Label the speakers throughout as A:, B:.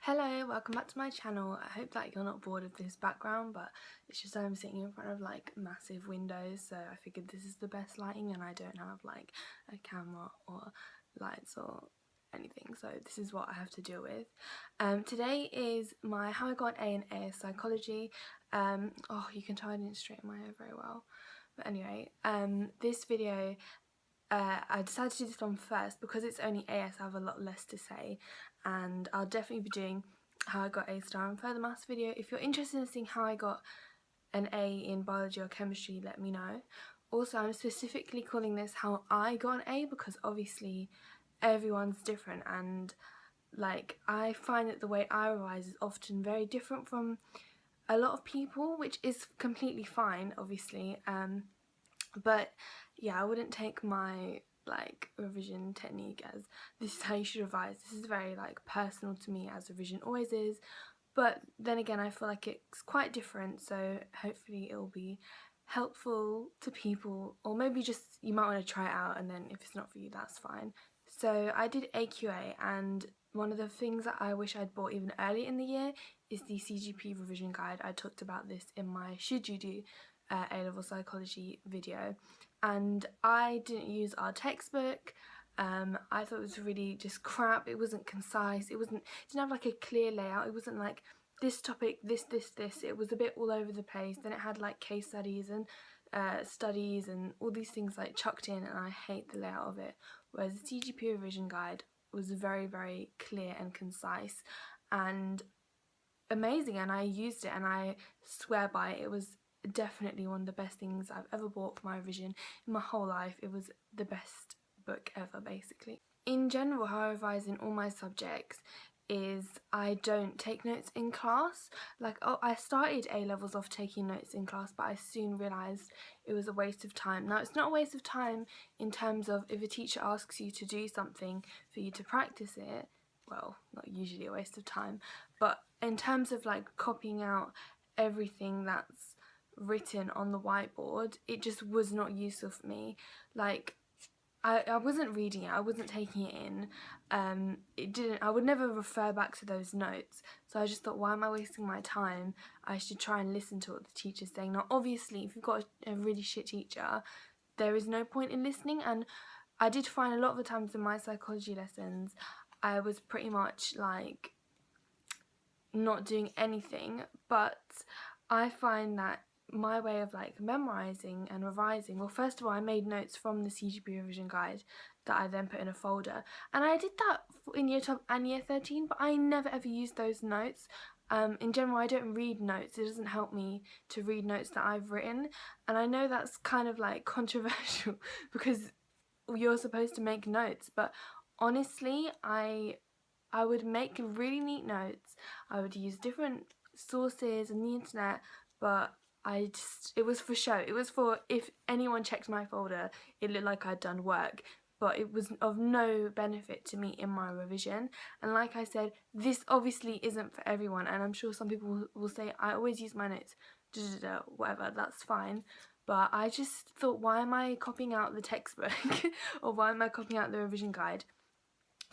A: Hello, welcome back to my channel. I hope that you're not bored of this background, but it's just I'm sitting in front of like massive windows, so I figured this is the best lighting and I don't have like a camera or lights or anything, so this is what I have to deal with. Today is my how I got an A in AS Psychology. Oh, you can tell I didn't straighten my hair very well, but anyway, this video I decided to do this one first because it's only AS. I have a lot less to say, and I'll definitely be doing how I got A star in further maths video. If you're interested in seeing how I got an A in biology or chemistry, let me know. Also, I'm specifically calling this how I got an A because obviously everyone's different, and like I find that the way I revise is often very different from a lot of people, which is completely fine obviously, but yeah, I wouldn't take my like revision technique as this is how you should revise. This is very like personal to me, as revision always is, but then again I feel like it's quite different, so hopefully it will be helpful to people, or maybe just you might want to try it out and then if it's not for you, that's fine. So I did AQA, and one of the things that I wish I'd bought even earlier in the year is the CGP revision guide. I talked about this in my Should You Do A-level psychology video, and I didn't use our textbook. I thought it was really just crap. It wasn't concise, it didn't have like a clear layout. It wasn't like this topic, this. It was a bit all over the place. Then it had like case studies and studies and all these things like chucked in, and I hate the layout of it. Whereas the CGP revision guide was very, very clear and concise and amazing, and I used it and I swear by it. It was definitely one of the best things I've ever bought for my revision in my whole life. It was the best book ever, basically. In general, how I revise in all my subjects is I don't take notes in class. Like, oh, I started A-levels off taking notes in class, but I soon realised it was a waste of time. Now, it's not a waste of time in terms of if a teacher asks you to do something for you to practice it, well, not usually a waste of time, but in terms of like copying out everything that's written on the whiteboard, it just was not useful for me. Like, I wasn't reading it, I wasn't taking it in, I would never refer back to those notes, so I just thought, why am I wasting my time? I should try and listen to what the teacher's saying. Now obviously if you've got a really shit teacher, there is no point in listening, and I did find a lot of the times in my psychology lessons I was pretty much like not doing anything, but I find that my way of like memorising and revising, well, first of all I made notes from the CGP revision guide that I then put in a folder, and I did that in year 12 and year 13, but I never ever used those notes. In general I don't read notes. It doesn't help me to read notes that I've written, and I know that's kind of like controversial because you're supposed to make notes, but honestly I would make really neat notes. I would use different sources and the internet, but it was for show. It was for if anyone checked my folder, it looked like I'd done work, but it was of no benefit to me in my revision. And like I said, this obviously isn't for everyone, and I'm sure some people will say, I always use my notes, whatever, that's fine. But I just thought, why am I copying out the textbook or why am I copying out the revision guide?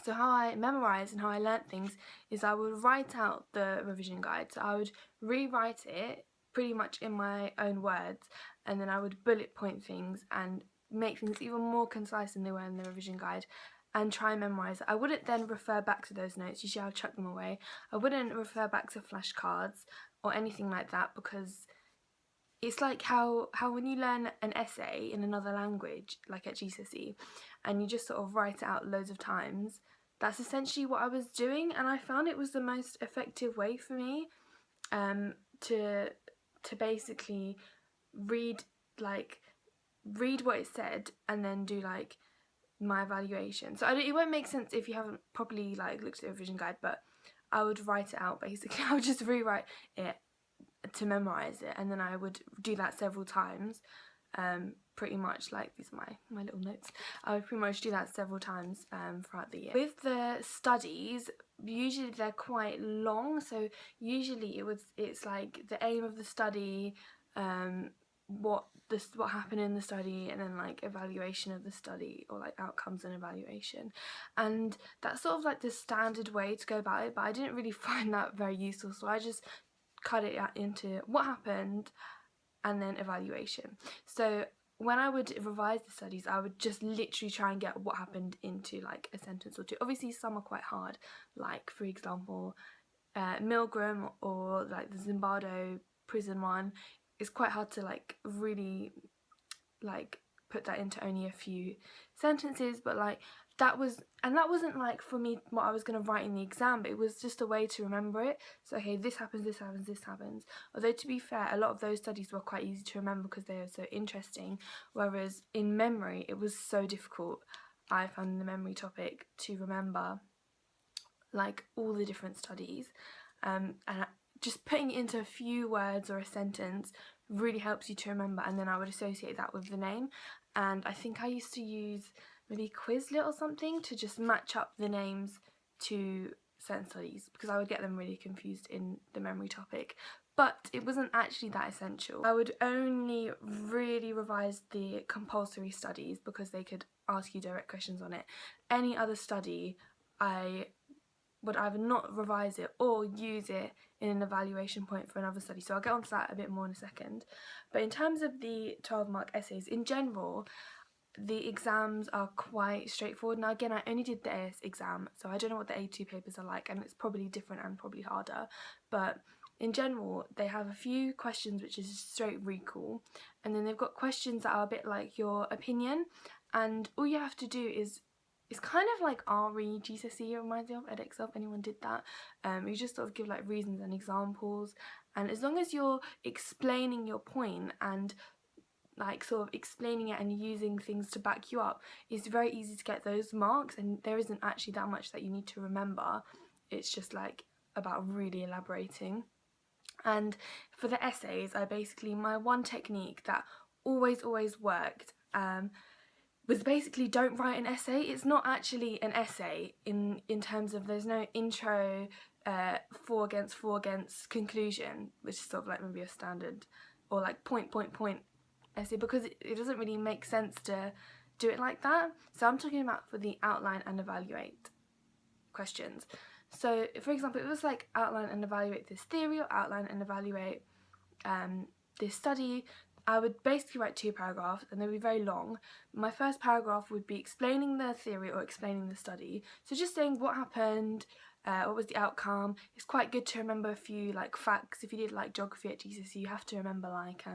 A: So how I memorised and how I learnt things is I would write out the revision guide. So I would rewrite it pretty much in my own words, and then I would bullet point things and make things even more concise than they were in the revision guide and try and memorise it. I wouldn't then refer back to those notes. Usually I would chuck them away. I wouldn't refer back to flashcards or anything like that, because it's like how when you learn an essay in another language, like at GCSE, and you just sort of write it out loads of times, that's essentially what I was doing, and I found it was the most effective way for me to basically read what it said and then do like my evaluation. So it won't make sense if you haven't properly like looked at the revision guide, but I would write it out basically. I would just rewrite it to memorise it, and then I would do that several times, pretty much like these are my little notes. I would pretty much do that several times throughout the year. With the studies, usually they're quite long, so usually it's like the aim of the study, what happened in the study, and then like evaluation of the study, or like outcomes and evaluation. And that's sort of like the standard way to go about it, but I didn't really find that very useful, so I just cut it into what happened and then evaluation. So when I would revise the studies, I would just literally try and get what happened into like a sentence or two. Obviously some are quite hard, like for example Milgram or like the Zimbardo prison one is quite hard to like really like put that into only a few sentences, but like that wasn't like for me what I was going to write in the exam, but it was just a way to remember it. So okay, this happens, this happens, this happens. Although to be fair, a lot of those studies were quite easy to remember because they were so interesting, whereas in memory it was so difficult. I found the memory topic to remember like all the different studies, and just putting it into a few words or a sentence really helps you to remember, and then I would associate that with the name. And I think I used to use maybe Quizlet or something to just match up the names to certain studies, because I would get them really confused in the memory topic, but it wasn't actually that essential. I would only really revise the compulsory studies because they could ask you direct questions on it. Any other study I would either not revise it or use it in an evaluation point for another study. So I'll get onto that a bit more in a second. But in terms of the 12-mark essays, in general, the exams are quite straightforward. Now again, I only did the AS exam, so I don't know what the A2 papers are like, and it's probably different and probably harder. But in general, they have a few questions which is straight recall, and then they've got questions that are a bit like your opinion, and all you have to do is, it's kind of like RE GCSE, it reminds me of edXL, if anyone did that. You just sort of give like reasons and examples, and as long as you're explaining your point and like sort of explaining it and using things to back you up, it's very easy to get those marks, and there isn't actually that much that you need to remember. It's just like about really elaborating. And for the essays, my one technique that always worked was basically don't write an essay. It's not actually an essay in terms of there's no intro, for against conclusion, which is sort of like maybe a standard, or like point essay, because it doesn't really make sense to do it like that. So I'm talking about for the outline and evaluate questions. So for example, it was like outline and evaluate this theory, or outline and evaluate this study. I would basically write 2 paragraphs, and they'd be very long. My first paragraph would be explaining the theory or explaining the study. So just saying what happened, what was the outcome. It's quite good to remember a few like facts. If you did like geography at GCSE, you have to remember like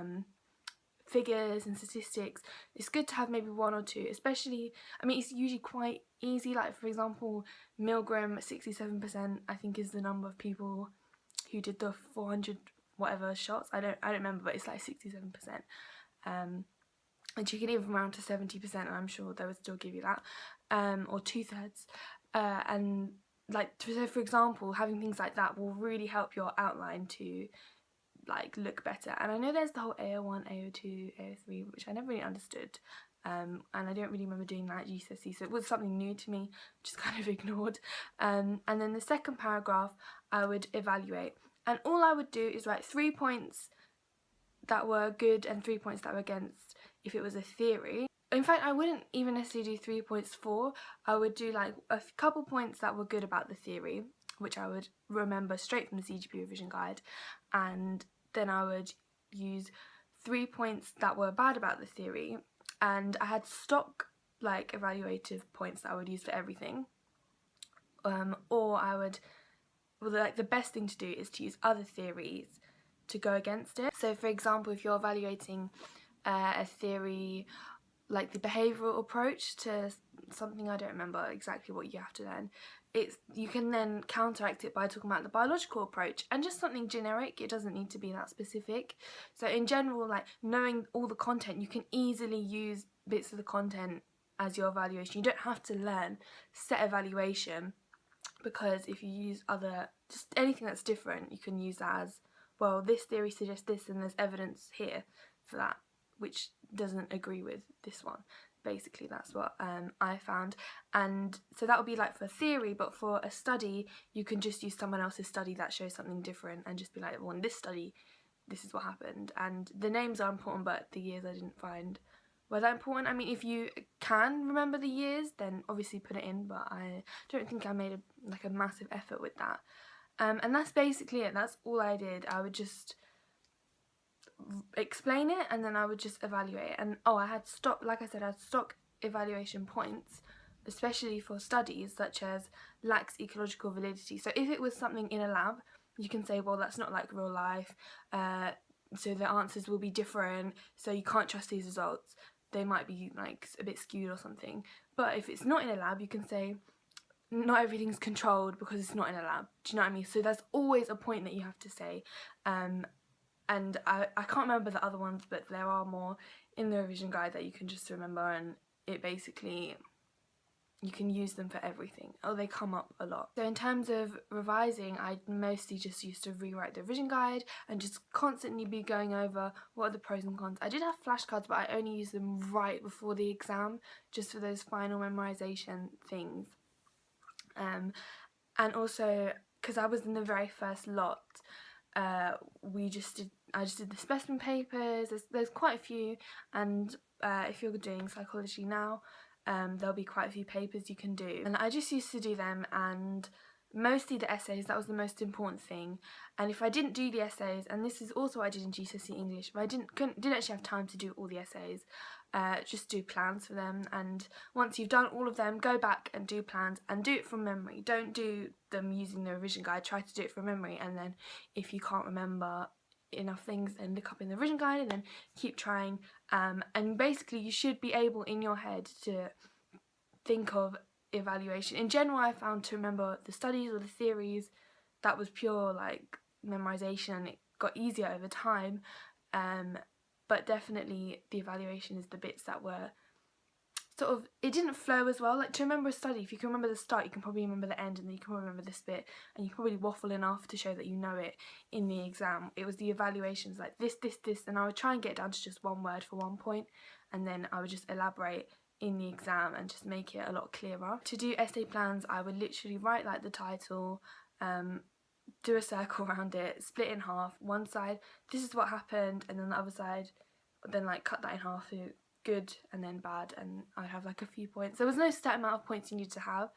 A: figures and statistics. It's good to have maybe 1 or 2, especially, I mean, it's usually quite easy. Like for example, Milgram, 67% I think is the number of people who did the 400 whatever shots. I don't remember, but it's like 67%. And you can even round to 70%, and I'm sure they would still give you that, or 2/3. And like, so for example, having things like that will really help your outline to like look better. And I know there's the whole AO1, AO2, AO3, which I never really understood, and I don't really remember doing that at GCSE, so it was something new to me, just kind of ignored. And then the second paragraph I would evaluate, and all I would do is write 3 points that were good and 3 points that were against if it was a theory. In fact, I wouldn't even necessarily do 3 points for. I would do like a couple points that were good about the theory, which I would remember straight from the CGP revision guide, and then I would use 3 points that were bad about the theory, and I had stock like evaluative points that I would use for everything, or I would, well, like the best thing to do is to use other theories to go against it. So for example, if you're evaluating a theory like the behavioural approach to something, I don't remember exactly what you have to learn, you can then counteract it by talking about the biological approach, and just something generic. It doesn't need to be that specific. So in general, like knowing all the content, you can easily use bits of the content as your evaluation. You don't have to learn set evaluation, because if you use just anything that's different, you can use that as, well, this theory suggests this and there's evidence here for that which doesn't agree with this one. Basically that's what I found. And so that would be like for theory, but for a study you can just use someone else's study that shows something different and just be like, well, in this study this is what happened. And the names are important, but the years I didn't find were that important. I mean, if you can remember the years, then obviously put it in, but I don't think I made a massive effort with that. And that's basically it. That's all I did. I would just explain it, and then I would just evaluate it. And I had stock, like I said, I had stock evaluation points, especially for studies such as lacks ecological validity. So if it was something in a lab, you can say, well, that's not like real life, so the answers will be different, so you can't trust these results, they might be like a bit skewed or something. But if it's not in a lab, you can say not everything's controlled because it's not in a lab. Do you know what I mean? So there's always a point that you have to say. And I can't remember the other ones, but there are more in the revision guide that you can just remember, and it basically, you can use them for everything. They come up a lot. So in terms of revising, I mostly just used to rewrite the revision guide and just constantly be going over what are the pros and cons. I did have flashcards, but I only used them right before the exam, just for those final memorization things. And also, because I was in the very first lot, I just did the specimen papers. There's quite a few, and if you're doing psychology now, there'll be quite a few papers you can do, and I just used to do them, and mostly the essays. That was the most important thing. And if I didn't do the essays, and this is also what I did in GCSE English, but I didn't actually have time to do all the essays, just do plans for them. And once you've done all of them, go back and do plans, and do it from memory. Don't do them using the revision guide. Try to do it from memory, and then if you can't remember enough things, then look up in the revision guide, and then keep trying. And basically you should be able in your head to think of evaluation. In general, I found to remember the studies or the theories, that was pure like memorization, and it got easier over time. But definitely the evaluation is the bits that were sort of, it didn't flow as well. Like, to remember a study, if you can remember the start, you can probably remember the end, and then you can remember this bit, and you can probably waffle enough to show that you know it in the exam. It was the evaluations, like this, and I would try and get it down to just one word for one point, and then I would just elaborate in the exam and just make it a lot clearer. To do essay plans, I would literally write like the title, do a circle around it, split in half, one side, this is what happened, and then the other side, then like cut that in half to good and then bad, and I'd have like a few points. There was no set amount of points you need to have,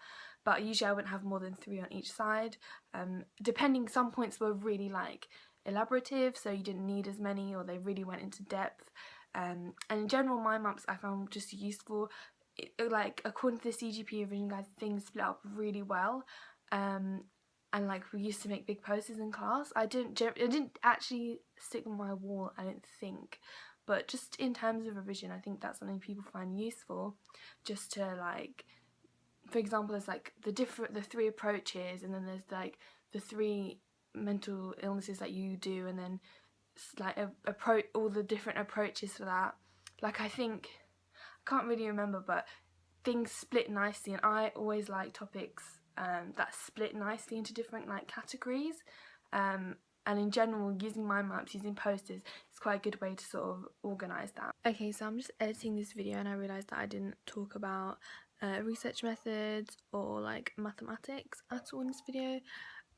A: but usually I wouldn't have more than 3 on each side. Depending, some points were really like elaborative, so you didn't need as many, or they really went into depth. And in general, my maps I found just useful. Like, according to the CGP revision guide, things split up really well. And like, we used to make big posters in class. I didn't actually stick on my wall, I don't think, but just in terms of revision, I think that's something people find useful, just to like, for example, there's like the 3 approaches, and then there's like the 3 mental illnesses that you do, and then like all the different approaches for that. Like, I think, I can't really remember, but things split nicely, and I always like topics that split nicely into different like categories. And in general, using mind maps, using posters, is quite a good way to sort of organise that. Okay, so I'm just editing this video, and I realised that I didn't talk about research methods or like mathematics at all in this video.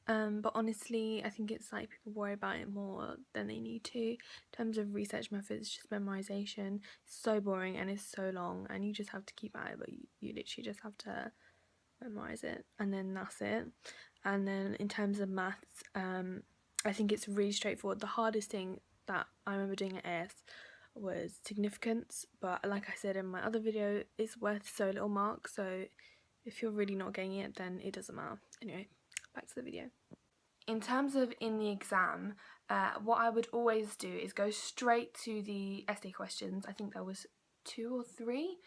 A: But honestly, I think it's like people worry about it more than they need to. In terms of research methods, just memorisation. It's so boring and it's so long, and you just have to keep at it, but you literally just have to memorise it, and then that's it. And then in terms of maths, I think it's really straightforward. The hardest thing that I remember doing at AS was significance, but like I said in my other video, it's worth so little marks, so if you're really not getting it, then it doesn't matter. Anyway, back to the video. In terms of in the exam, what I would always do is go straight to the essay questions. I think there was 2 or 3.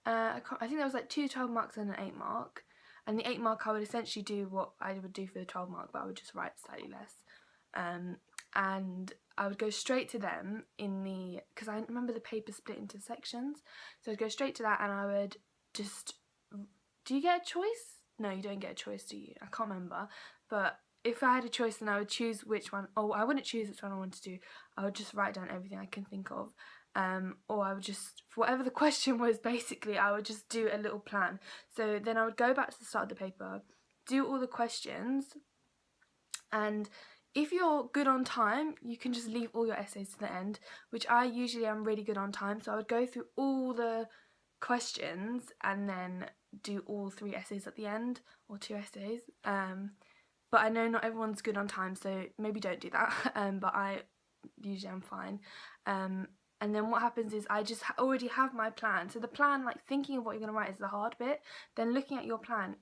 A: I think there was like 2 12 marks and an 8 mark. And the 8 mark, I would essentially do what I would do for the 12 mark, but I would just write slightly less. And I would go straight to them because I remember the paper split into sections, so I'd go straight to that, and I would just, do you get a choice? No, you don't get a choice, do you? I can't remember, but if I had a choice, then I would choose which one. I wouldn't choose which one I wanted to do. I would just write down everything I can think of, or I would just, for whatever the question was, basically, I would just do a little plan. So then I would go back to the start of the paper, do all the questions, and if you're good on time, you can just leave all your essays to the end, which I usually am really good on time, so I would go through all the questions and then do all 3 essays at the end, or 2 essays. But I know not everyone's good on time, so maybe don't do that. But I usually am fine. And then what happens is I just already have my plan. So the plan, like thinking of what you're going to write, is the hard bit. Then looking at your plan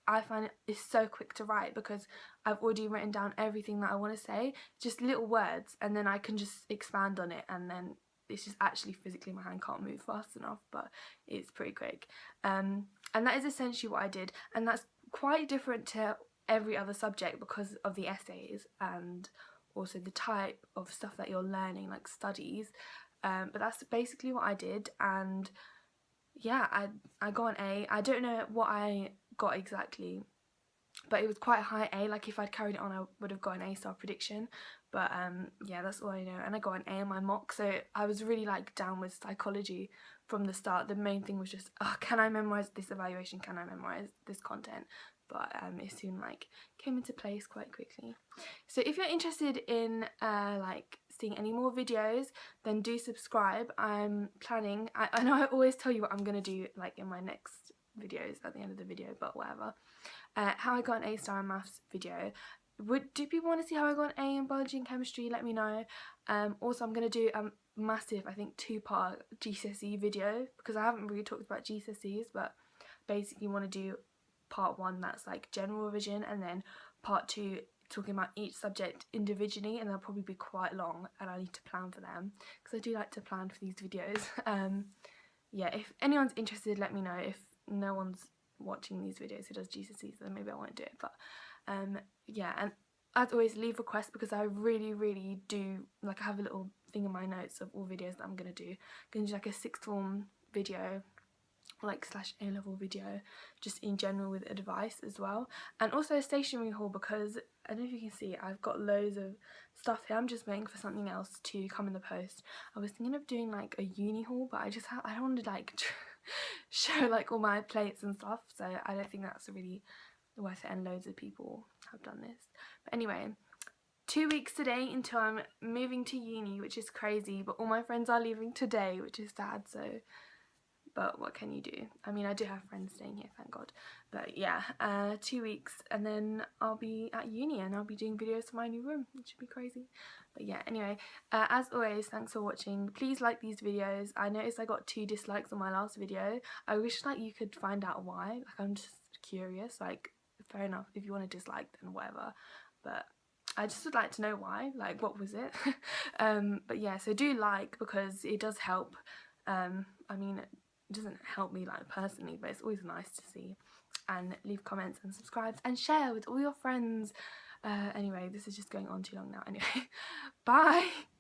A: I find it's so quick to write, because I've already written down everything that I want to say, just little words, and then I can just expand on it, and then it's just actually physically my hand can't move fast enough, but it's pretty quick. And that is essentially what I did, and that's quite different to every other subject because of the essays and also the type of stuff that you're learning, like studies. But that's basically what I did, and yeah, I got an A. I don't know what I got exactly, but it was quite a high A. Like if I'd carried it on, I would have got an A-star prediction. But yeah, that's all I know. And I got an A in my mock, so I was really like down with psychology from the start. The main thing was just, oh, can I memorize this evaluation? Can I memorize this content? But it soon like came into place quite quickly. So if you're interested in like seeing any more videos, then do subscribe. I'm planning, I know I always tell you what I'm gonna do like in my next videos at the end of the video, but whatever. How I got an A-star in maths video. Do people want to see how I got an A in biology and chemistry? Let me know. Also, I'm going to do a massive, I think, 2-part GCSE video, because I haven't really talked about GCSEs, but basically want to do part 1 that's like general revision, and then part 2 talking about each subject individually, and they'll probably be quite long, and I need to plan for them, because I do like to plan for these videos. Yeah, if anyone's interested, let me know. If no one's watching these videos who does GCSEs, then maybe I won't do it. But yeah, and as always, leave requests, because I really do, like, I have a little thing in my notes of all videos that I'm gonna do. I'm gonna do like a 6th form video, like / A-level video, just in general with advice as well, and also a stationery haul, because I don't know if you can see, I've got loads of stuff here. I'm just waiting for something else to come in the post. I was thinking of doing like a uni haul, but I don't want to like show like all my plates and stuff, so I don't think that's really worth it, and loads of people have done this. But anyway, 2 weeks today until I'm moving to uni, which is crazy, but all my friends are leaving today, which is sad, so, but what can you do? I mean, I do have friends staying here, thank God. But yeah, 2 weeks, and then I'll be at uni, and I'll be doing videos for my new room, which should be crazy. But yeah, anyway, as always, thanks for watching. Please like these videos. I noticed I got 2 dislikes on my last video. I wish like you could find out why. Like, I'm just curious. Like, fair enough, if you want to dislike, then whatever. But I just would like to know why. Like, what was it? But yeah, so do like, because it does help. I mean, it doesn't help me like personally, but it's always nice to see. And leave comments and subscribe and share with all your friends. Anyway, this is just going on too long now. Anyway, bye!